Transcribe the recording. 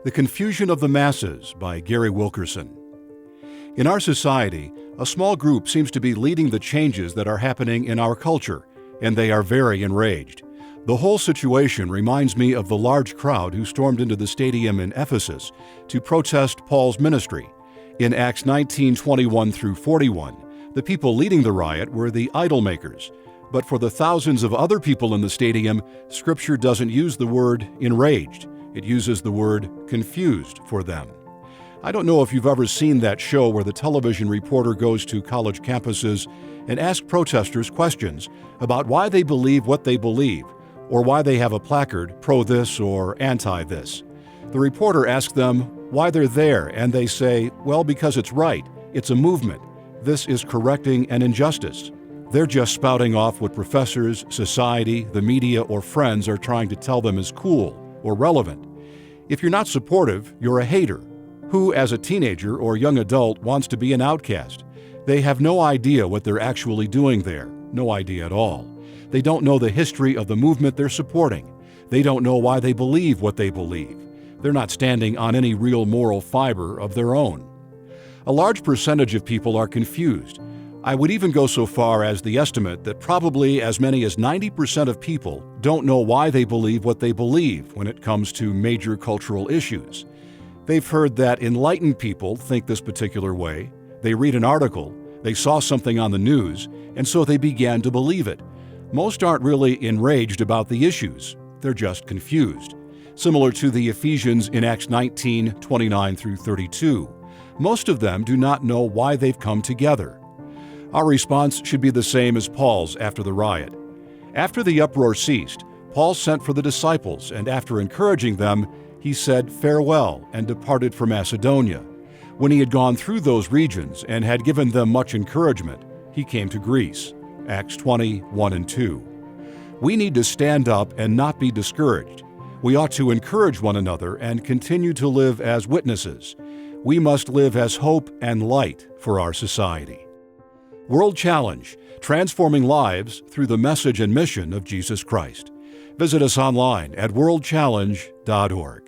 The Confusion of the Masses by Gary Wilkerson. In our society, a small group seems to be leading the changes that are happening in our culture, and they are very enraged. The whole situation reminds me of the large crowd who stormed into the stadium in Ephesus to protest Paul's ministry. In Acts 19:21 through 41, the people leading the riot were the idol makers. But for the thousands of other people in the stadium, Scripture doesn't use the word enraged. It uses the word confused for them. I don't know if you've ever seen that show where the television reporter goes to college campuses and asks protesters questions about why they believe what they believe, or why they have a placard pro this or anti this. The reporter asks them why they're there, and they say, well, because it's right. It's a movement. This is correcting an injustice. They're just spouting off what professors, society, the media, or friends are trying to tell them is cool or relevant. If you're not supportive, you're a hater. Who, as a teenager or young adult, wants to be an outcast? They have no idea what they're actually doing there, no idea at all. They don't know the history of the movement they're supporting. They don't know why they believe what they believe. They're not standing on any real moral fiber of their own. A large percentage of people are confused. I would even go so far as the estimate that probably as many as 90% of people don't know why they believe what they believe when it comes to major cultural issues. They've heard that enlightened people think this particular way. They read an article, they saw something on the news, and so they began to believe it. Most aren't really enraged about the issues. They're just confused. Similar to the Ephesians in Acts 19:29 through 32. Most of them do not know why they've come together. Our response should be the same as Paul's after the riot. After the uproar ceased, Paul sent for the disciples, and after encouraging them, he said farewell and departed for Macedonia. When he had gone through those regions and had given them much encouragement, he came to Greece. Acts 20:1 and 2. We need to stand up and not be discouraged. We ought to encourage one another and continue to live as witnesses. We must live as hope and light for our society. World Challenge, transforming lives through the message and mission of Jesus Christ. Visit us online at worldchallenge.org.